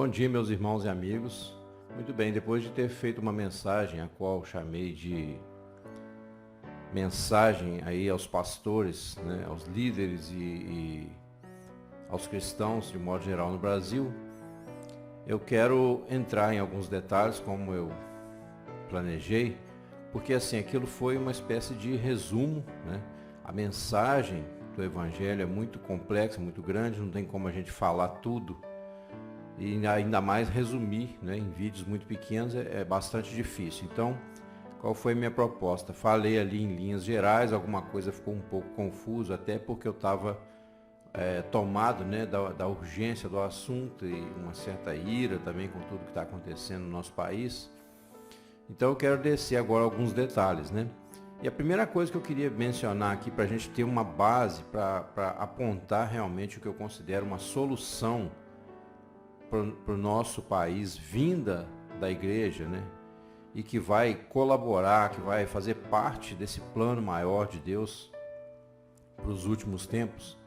Bom dia, meus irmãos e amigos. Muito bem, depois de ter feito uma mensagem, a qual chamei de mensagem aí aos pastores, né, aos líderes e aos cristãos de modo geral no Brasil, eu quero entrar em alguns detalhes como eu planejei, porque assim, aquilo foi uma espécie de resumo, né? A mensagem do Evangelho é muito complexa, muito grande, não tem como a gente falar tudo e ainda mais resumir, né, em vídeos muito pequenos é bastante difícil. Então, qual foi a minha proposta? Falei ali em linhas gerais, alguma coisa ficou um pouco confuso, até porque eu estava tomado, né, da urgência do assunto e uma certa ira também com tudo que está acontecendo no nosso país. Então eu quero descer agora alguns detalhes, né? E a primeira coisa que eu queria mencionar aqui para a gente ter uma base para apontar realmente o que eu considero uma solução para o nosso país vinda da igreja, né? E que vai colaborar, que vai fazer parte desse plano maior de Deus para os últimos tempos.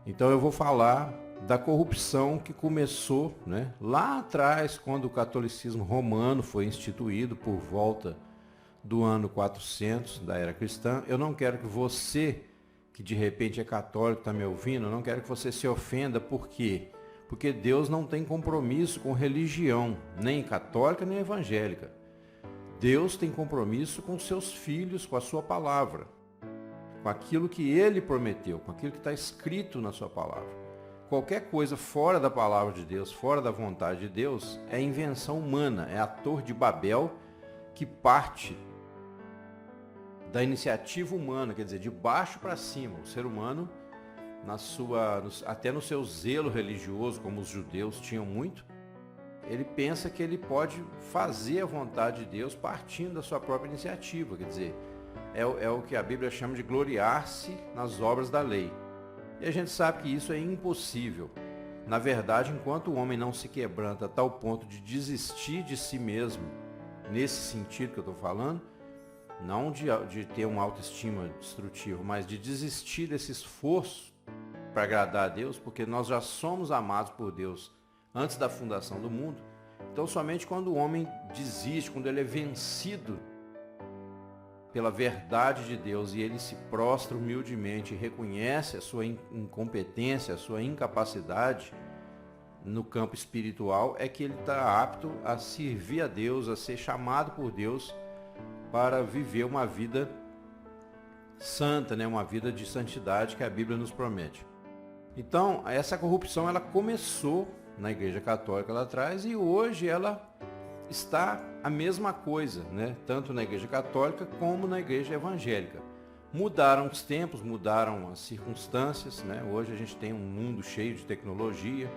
Então eu vou falar da corrupção que começou, né, lá atrás, quando o catolicismo romano foi instituído por volta do ano 400 da era cristã. Eu não quero que você, que de repente é católico, está me ouvindo, eu não quero que você se ofenda. Por quê? Porque Deus não tem compromisso com religião, nem católica nem evangélica. Deus tem compromisso com seus filhos, com a sua palavra, com aquilo que Ele prometeu, com aquilo que está escrito na sua palavra. Qualquer coisa fora da palavra de Deus, fora da vontade de Deus, é invenção humana, é a Torre de Babel que parte da iniciativa humana, quer dizer, de baixo para cima. O ser humano, até no seu zelo religioso, como os judeus tinham muito, ele pensa que ele pode fazer a vontade de Deus partindo da sua própria iniciativa, quer dizer, é o que a Bíblia chama de gloriar-se nas obras da lei. E a gente sabe que isso é impossível. Na verdade, enquanto o homem não se quebranta a tal ponto de desistir de si mesmo, nesse sentido que eu estou falando, não de ter uma autoestima destrutiva, mas de desistir desse esforço para agradar a Deus, porque nós já somos amados por Deus antes da fundação do mundo. Então, somente quando o homem desiste, quando ele é vencido pela verdade de Deus e ele se prostra humildemente e reconhece a sua incompetência, a sua incapacidade no campo espiritual, é que ele está apto a servir a Deus, a ser chamado por Deus para viver uma vida santa, né? Uma vida de santidade que a Bíblia nos promete. Então, essa corrupção ela começou na Igreja Católica lá atrás e hoje ela está a mesma coisa, né? Tanto na Igreja Católica como na Igreja Evangélica. Mudaram os tempos, mudaram as circunstâncias, né? Hoje a gente tem um mundo cheio de tecnologia,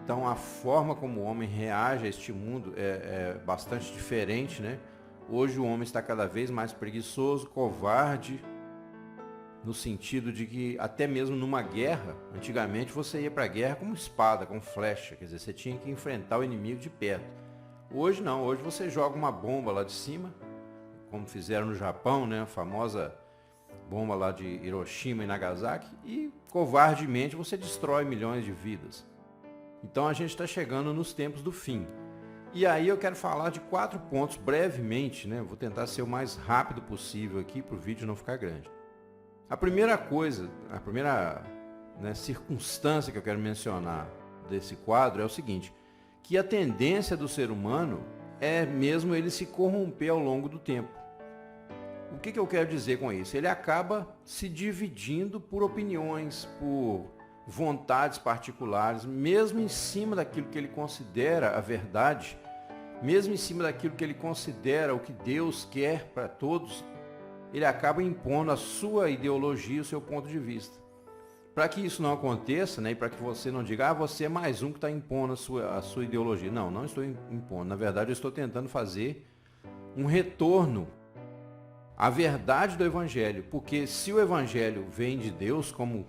então a forma como o homem reage a este mundo é bastante diferente, né? Hoje o homem está cada vez mais preguiçoso, covarde, no sentido de que até mesmo numa guerra, antigamente você ia para a guerra com espada, com flecha, quer dizer, você tinha que enfrentar o inimigo de perto. Hoje não, hoje você joga uma bomba lá de cima, como fizeram no Japão, né, a famosa bomba lá de Hiroshima e Nagasaki, e covardemente você destrói milhões de vidas. Então a gente está chegando nos tempos do fim. E aí eu quero falar de 4 pontos brevemente, né, vou tentar ser o mais rápido possível aqui para o vídeo não ficar grande. A primeira coisa, a primeira, né, circunstância que eu quero mencionar desse quadro é o seguinte: que a tendência do ser humano é mesmo ele se corromper ao longo do tempo. O que eu quero dizer com isso? Ele acaba se dividindo por opiniões, por vontades particulares, mesmo em cima daquilo que ele considera a verdade, mesmo em cima daquilo que ele considera o que Deus quer para todos, ele acaba impondo a sua ideologia, o seu ponto de vista. Para que isso não aconteça, né, e para que você não diga, você é mais um que está impondo a sua ideologia. Não, não estou impondo. Na verdade, eu estou tentando fazer um retorno à verdade do Evangelho. Porque se o Evangelho vem de Deus, como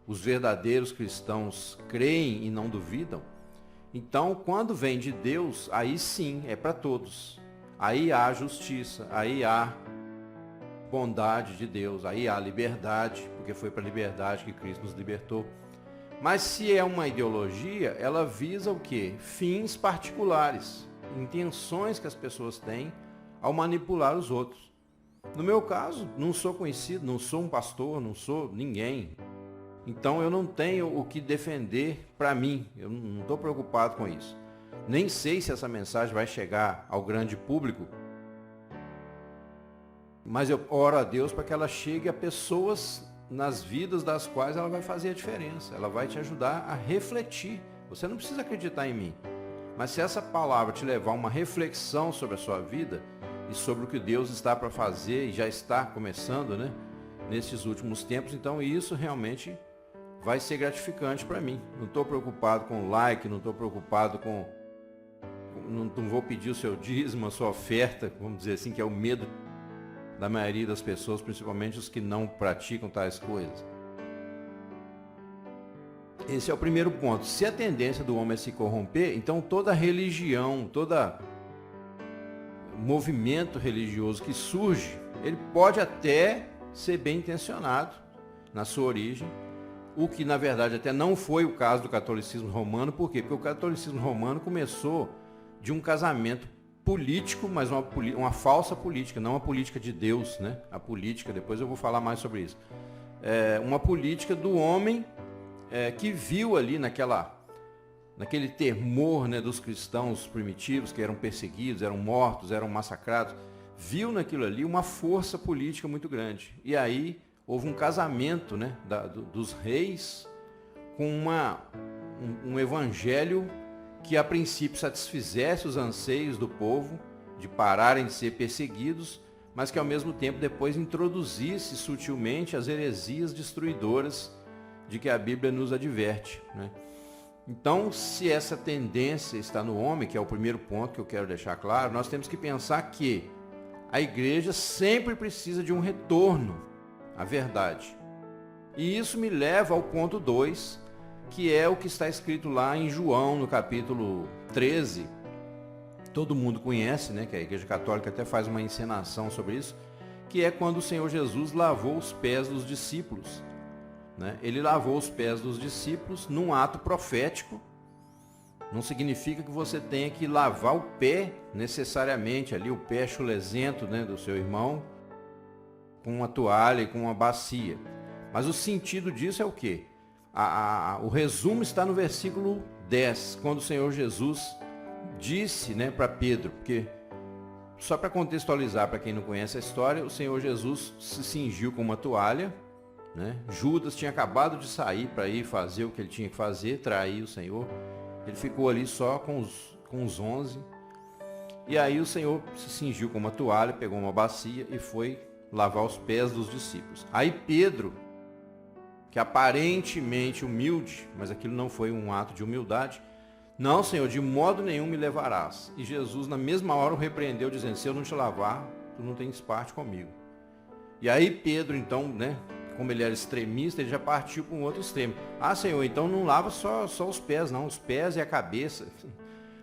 os verdadeiros cristãos creem e não duvidam, então quando vem de Deus, aí sim é para todos. Aí há justiça, aí há bondade de Deus, aí há liberdade, porque foi para a liberdade que Cristo nos libertou. Mas se é uma ideologia, ela visa o quê? Fins particulares, intenções que as pessoas têm ao manipular os outros. No meu caso, não sou conhecido, não sou um pastor, não sou ninguém. Então eu não tenho o que defender para mim, eu não estou preocupado com isso. Nem sei se essa mensagem vai chegar ao grande público, mas eu oro a Deus para que ela chegue a pessoas nas vidas das quais ela vai fazer a diferença. Ela vai te ajudar a refletir. Você não precisa acreditar em mim, mas se essa palavra te levar a uma reflexão sobre a sua vida e sobre o que Deus está para fazer e já está começando, né, nesses últimos tempos, então isso realmente vai ser gratificante para mim. Não estou preocupado com like, não estou preocupado com... Não vou pedir o seu dízimo, a sua oferta, vamos dizer assim, que é o medo da maioria das pessoas, principalmente os que não praticam tais coisas. Esse é o primeiro ponto. Se a tendência do homem é se corromper, então toda religião, todo movimento religioso que surge, ele pode até ser bem intencionado na sua origem, o que na verdade até não foi o caso do catolicismo romano. Por quê? Porque o catolicismo romano começou de um casamento político, mas uma falsa política, não a política de Deus, né? A política, depois eu vou falar mais sobre isso. Uma política do homem que viu ali naquele temor, né, dos cristãos primitivos que eram perseguidos, eram mortos, eram massacrados, viu naquilo ali uma força política muito grande. E aí houve um casamento, né, dos reis com um evangelho que a princípio satisfizesse os anseios do povo de pararem de ser perseguidos, mas que ao mesmo tempo depois introduzisse sutilmente as heresias destruidoras de que a Bíblia nos adverte, né? Então, se essa tendência está no homem, que é o primeiro ponto que eu quero deixar claro, nós temos que pensar que a igreja sempre precisa de um retorno à verdade. E isso me leva ao ponto 2, que é o que está escrito lá em João, no capítulo 13. Todo mundo conhece, né, que a Igreja Católica até faz uma encenação sobre isso, que é quando o Senhor Jesus lavou os pés dos discípulos, né? Ele lavou os pés dos discípulos num ato profético. Não significa que você tenha que lavar o pé necessariamente, ali o pé chulesento, né, do seu irmão, com uma toalha e com uma bacia. Mas o sentido disso é o quê? O resumo está no versículo 10, quando o Senhor Jesus disse, né, para Pedro, porque, só para contextualizar para quem não conhece a história, o Senhor Jesus se cingiu com uma toalha, né? Judas tinha acabado de sair para ir fazer o que ele tinha que fazer, trair o Senhor. Ele ficou ali só com os 11. E aí o Senhor se cingiu com uma toalha, pegou uma bacia e foi lavar os pés dos discípulos. Aí Pedro, que aparentemente humilde, mas aquilo não foi um ato de humildade, não, Senhor, de modo nenhum me levarás. E Jesus na mesma hora o repreendeu, dizendo, se eu não te lavar, tu não tens parte comigo. E aí Pedro, então, né, como ele era extremista, ele já partiu para um outro extremo. Ah, Senhor, então não lava só os pés, não, os pés e a cabeça.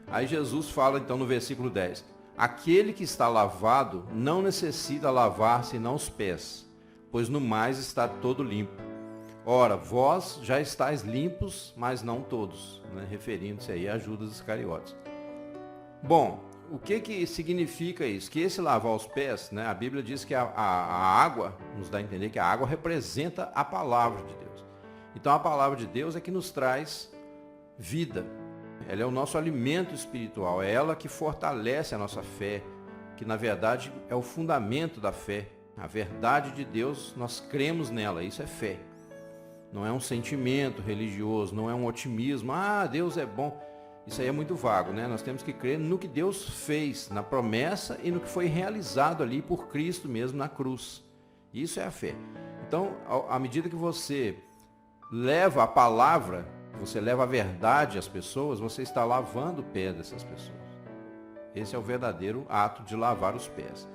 Aí Jesus fala, então, no versículo 10, aquele que está lavado não necessita lavar senão os pés, pois no mais está todo limpo. Ora, vós já estáis limpos, mas não todos, né? Referindo-se aí a Judas Iscariotes. Bom, o que significa isso? Que esse lavar os pés, né? A Bíblia diz que a água, nos dá a entender que a água representa a palavra de Deus. Então a palavra de Deus é que nos traz vida. Ela é o nosso alimento espiritual, é ela que fortalece a nossa fé, que na verdade é o fundamento da fé. A verdade de Deus, nós cremos nela, isso é fé. Não é um sentimento religioso, não é um otimismo. Ah, Deus é bom. Isso aí é muito vago, né? Nós temos que crer no que Deus fez, na promessa e no que foi realizado ali por Cristo mesmo na cruz. Isso é a fé. Então, à medida que você leva a palavra, você leva a verdade às pessoas, você está lavando o pé dessas pessoas. Esse é o verdadeiro ato de lavar os pés.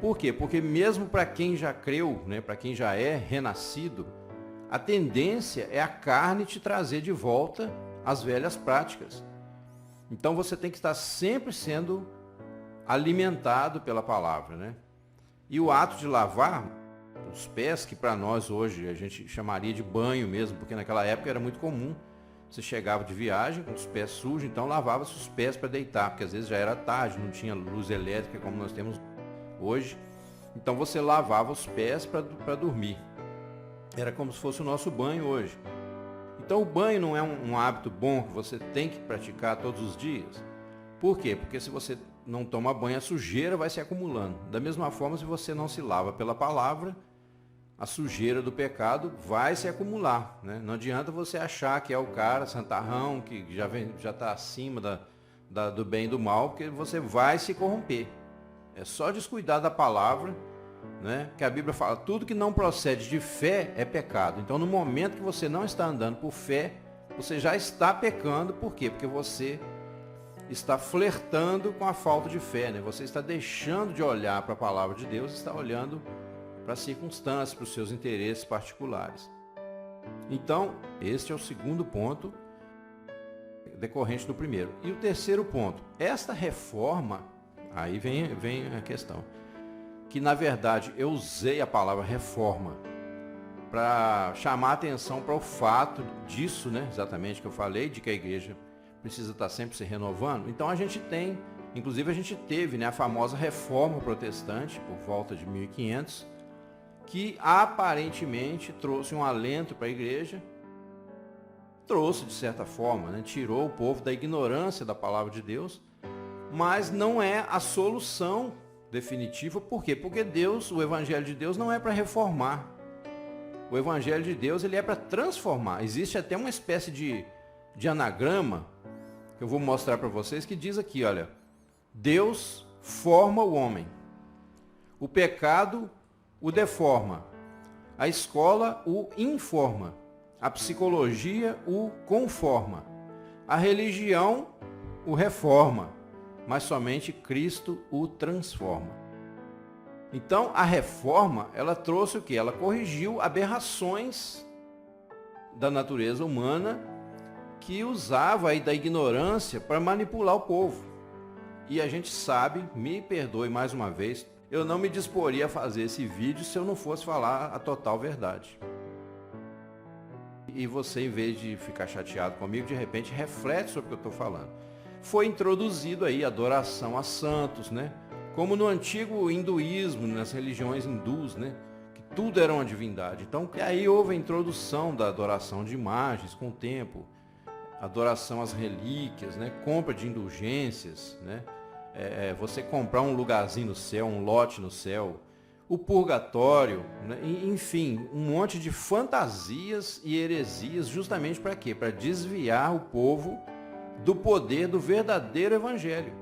Por quê? Porque mesmo para quem já creu, né, para quem já é renascido, a tendência é a carne te trazer de volta às velhas práticas. Então você tem que estar sempre sendo alimentado pela palavra, né? E o ato de lavar os pés, que para nós hoje a gente chamaria de banho mesmo, porque naquela época era muito comum. Você chegava de viagem com os pés sujos, então lavava-se os pés para deitar, porque às vezes já era tarde, não tinha luz elétrica como nós temos hoje. Então você lavava os pés para dormir. Era como se fosse o nosso banho hoje. Então o banho não é um hábito bom que você tem que praticar todos os dias. Por quê? Porque se você não toma banho, a sujeira vai se acumulando. Da mesma forma, se você não se lava pela palavra, a sujeira do pecado vai se acumular, né? Não adianta você achar que é o cara santarrão, que já está acima do bem e do mal, porque você vai se corromper. É só descuidar da palavra, né? Que a Bíblia fala, tudo que não procede de fé é pecado. Então, no momento que você não está andando por fé, você já está pecando. Por quê? Porque você está flertando com a falta de fé, né? Você está deixando de olhar para a palavra de Deus, está olhando para as circunstâncias, para os seus interesses particulares. Então, este é o segundo ponto decorrente do primeiro. E o terceiro ponto, esta reforma, aí vem a questão, que na verdade eu usei a palavra reforma para chamar a atenção para o fato disso, né, exatamente que eu falei, de que a igreja precisa estar sempre se renovando. Então a gente tem, inclusive a gente teve, né, a famosa reforma protestante por volta de 1500, que aparentemente trouxe um alento para a igreja, trouxe de certa forma, né, tirou o povo da ignorância da palavra de Deus, mas não é a solução definitiva. Por quê? Porque Deus, o Evangelho de Deus não é para reformar. O Evangelho de Deus ele é para transformar. Existe até uma espécie de anagrama, que eu vou mostrar para vocês, que diz aqui, olha, Deus forma o homem, o pecado o deforma, a escola o informa, a psicologia o conforma, a religião o reforma, mas somente Cristo o transforma. Então a reforma, ela trouxe o quê? Ela corrigiu aberrações da natureza humana que usava aí da ignorância para manipular o povo. E a gente sabe, me perdoe mais uma vez, eu não me disporia a fazer esse vídeo se eu não fosse falar a total verdade. E você, em vez de ficar chateado comigo, de repente reflete sobre o que eu estou falando. Foi introduzido aí a adoração a santos, né? Como no antigo hinduísmo, nas religiões hindus, né? Que tudo era uma divindade. Então, aí houve a introdução da adoração de imagens com o tempo, adoração às relíquias, né? Compra de indulgências, né? Você comprar um lugarzinho no céu, um lote no céu, o purgatório, né? Enfim, um monte de fantasias e heresias, justamente para quê? Para desviar o povo do poder do verdadeiro evangelho.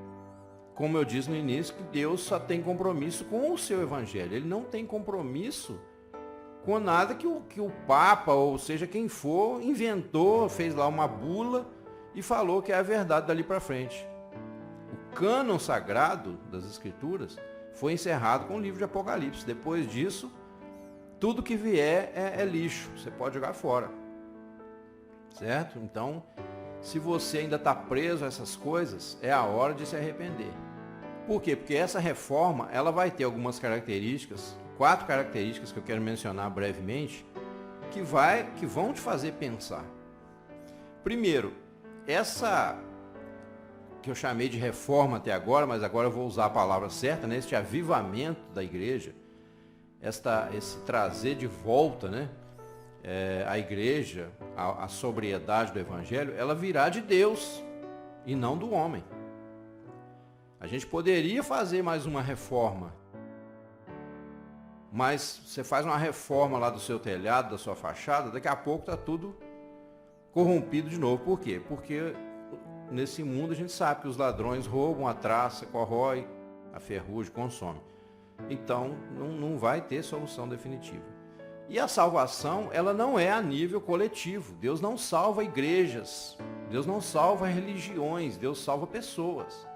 Como eu disse no início, que Deus só tem compromisso com o seu evangelho. Ele não tem compromisso com nada que o Papa, ou seja, quem for, inventou, fez lá uma bula e falou que é a verdade dali para frente. O cânon sagrado das Escrituras foi encerrado com o livro de Apocalipse. Depois disso, tudo que vier é lixo. Você pode jogar fora. Certo? Então, se você ainda está preso a essas coisas, é a hora de se arrepender. Por quê? Porque essa reforma, ela vai ter algumas características, 4 características que eu quero mencionar brevemente, que vão te fazer pensar. Primeiro, essa que eu chamei de reforma até agora, mas agora eu vou usar a palavra certa, né? Este avivamento da igreja, esse trazer de volta, né? A igreja, a sobriedade do evangelho, ela virá de Deus e não do homem. A gente poderia fazer mais uma reforma, mas você faz uma reforma lá do seu telhado, da sua fachada, daqui a pouco está tudo corrompido de novo. Por quê? Porque nesse mundo a gente sabe que os ladrões roubam, a traça corrói, a ferrugem consome. Então não vai ter solução definitiva. E a salvação, ela não é a nível coletivo. Deus não salva igrejas, Deus não salva religiões, Deus salva pessoas.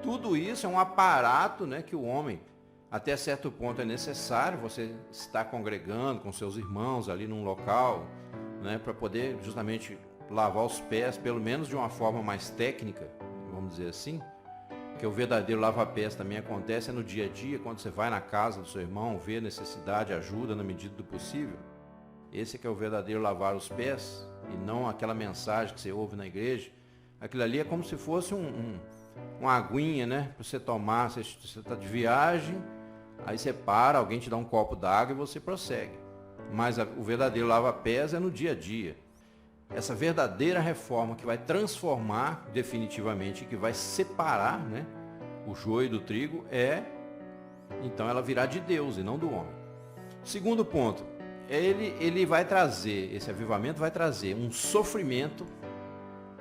Tudo isso é um aparato, né, que o homem, até certo ponto é necessário, você estar congregando com seus irmãos ali num local, né, para poder justamente lavar os pés, pelo menos de uma forma mais técnica, vamos dizer assim, que o verdadeiro lava-pés também acontece no dia a dia, quando você vai na casa do seu irmão, vê necessidade, ajuda na medida do possível. Esse é que é o verdadeiro lavar os pés, e não aquela mensagem que você ouve na igreja. Aquilo ali é como se fosse uma aguinha, né, para você tomar. Você está de viagem, aí você para, alguém te dá um copo d'água e você prossegue. Mas o verdadeiro lava-pés é no dia a dia. Essa verdadeira reforma que vai transformar definitivamente, que vai separar, né, o joio do trigo, então ela virá de Deus e não do homem. Segundo ponto, ele vai trazer, esse avivamento vai trazer um sofrimento,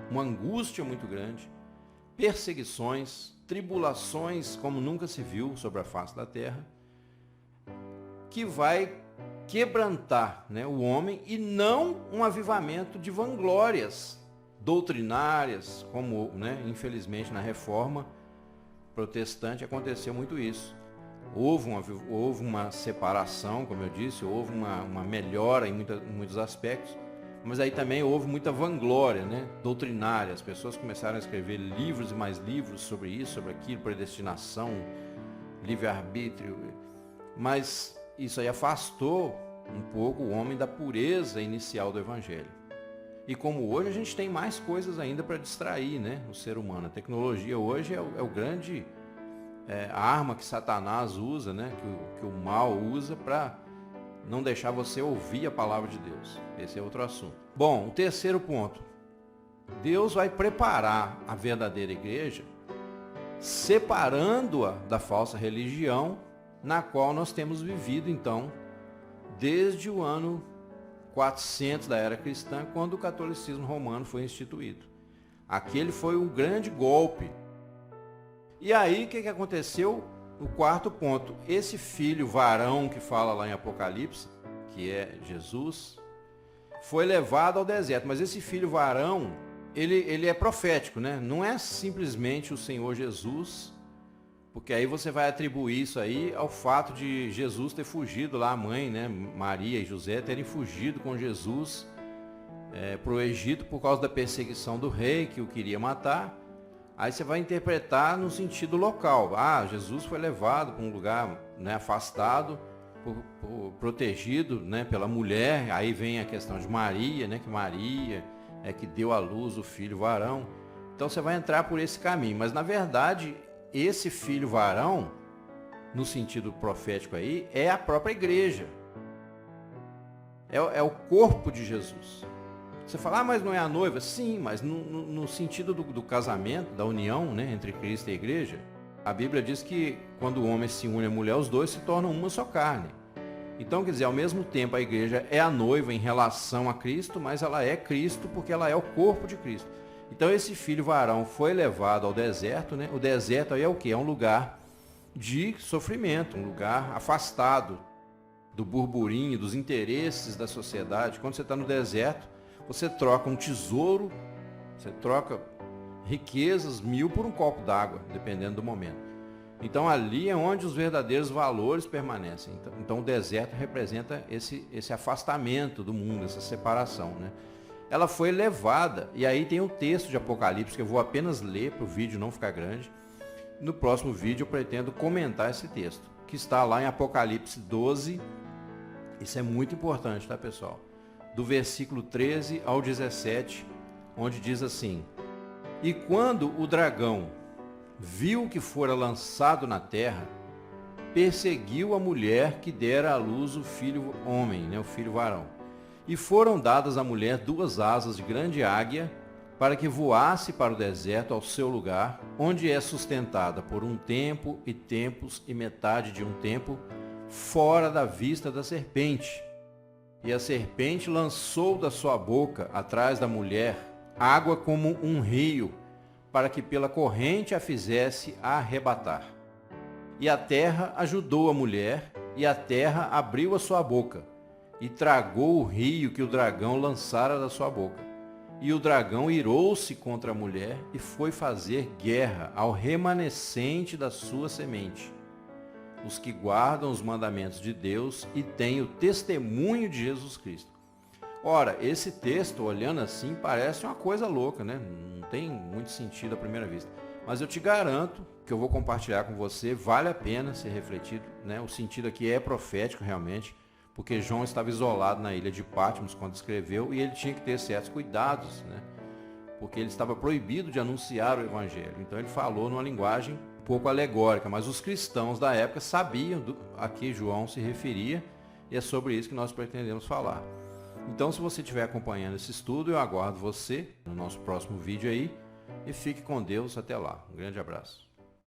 uma angústia muito grande, perseguições, tribulações como nunca se viu sobre a face da terra, que vai quebrantar, né, o homem, e não um avivamento de vanglórias doutrinárias, como, né, infelizmente na reforma protestante aconteceu muito isso. Houve uma separação, como eu disse, houve uma melhora em muitos aspectos, mas aí também houve muita vanglória, né, doutrinária. As pessoas começaram a escrever livros e mais livros sobre isso, sobre aquilo, predestinação, livre-arbítrio, mas isso aí afastou um pouco o homem da pureza inicial do Evangelho. E como hoje a gente tem mais coisas ainda para distrair, né, o ser humano. A tecnologia hoje é o grande a arma que Satanás usa, né, que o mal usa para não deixar você ouvir a palavra de Deus. Esse é outro assunto. Bom, o terceiro ponto. Deus vai preparar a verdadeira igreja, separando-a da falsa religião, na qual nós temos vivido, então, desde o ano 400 da era cristã, quando o catolicismo romano foi instituído. Aquele foi um grande golpe. E aí, o que aconteceu? O quarto ponto, esse filho varão que fala lá em Apocalipse, que é Jesus, foi levado ao deserto. Mas esse filho varão, ele é profético, né? Não é simplesmente o Senhor Jesus, porque aí você vai atribuir isso aí ao fato de Jesus ter fugido lá, a mãe, né, Maria e José, terem fugido com Jesus para o Egito por causa da perseguição do rei que o queria matar. Aí você vai interpretar no sentido local. Ah, Jesus foi levado para um lugar, né, afastado, protegido, né, pela mulher. Aí vem a questão de Maria, né, que Maria é que deu à luz o filho varão. Então você vai entrar por esse caminho. Mas na verdade, esse filho varão, no sentido profético aí, é a própria igreja. É o corpo de Jesus. Você fala, mas não é a noiva? Sim, mas no sentido do casamento, da união, né, entre Cristo e a igreja, a Bíblia diz que quando o homem se une à mulher, os dois se tornam uma só carne. Então, quer dizer, ao mesmo tempo a igreja é a noiva em relação a Cristo, mas ela é Cristo porque ela é o corpo de Cristo. Então esse filho varão foi levado ao deserto, né? O deserto aí é o quê? É um lugar de sofrimento, um lugar afastado do burburinho, dos interesses da sociedade. Quando você está no deserto, você troca um tesouro, você troca riquezas 1000 por um copo d'água, dependendo do momento. Então ali é onde os verdadeiros valores permanecem. Então o deserto representa esse afastamento do mundo, essa separação, né? Ela foi levada, e aí tem um texto de Apocalipse que eu vou apenas ler para o vídeo não ficar grande. No próximo vídeo eu pretendo comentar esse texto, que está lá em Apocalipse 12. Isso é muito importante, tá, pessoal? Do versículo 13 ao 17, onde diz assim: E quando o dragão viu que fora lançado na terra, perseguiu a mulher que dera à luz o filho homem, né, o filho varão. E foram dadas à mulher 2 asas de grande águia, para que voasse para o deserto ao seu lugar, onde é sustentada por um tempo e tempos e metade de um tempo, fora da vista da serpente. E a serpente lançou da sua boca, atrás da mulher, água como um rio, para que pela corrente a fizesse arrebatar. E a terra ajudou a mulher, e a terra abriu a sua boca, e tragou o rio que o dragão lançara da sua boca. E o dragão irou-se contra a mulher e foi fazer guerra ao remanescente da sua semente, os que guardam os mandamentos de Deus e têm o testemunho de Jesus Cristo. Ora, esse texto, olhando assim, parece uma coisa louca, né? Não tem muito sentido à primeira vista. Mas eu te garanto que eu vou compartilhar com você, vale a pena ser refletido, né? O sentido aqui é profético realmente, porque João estava isolado na ilha de Patmos quando escreveu e ele tinha que ter certos cuidados, né? Porque ele estava proibido de anunciar o evangelho. Então ele falou numa linguagem um pouco alegórica, mas os cristãos da época sabiam a que João se referia e é sobre isso que nós pretendemos falar. Então, se você estiver acompanhando esse estudo, eu aguardo você no nosso próximo vídeo aí e fique com Deus até lá. Um grande abraço.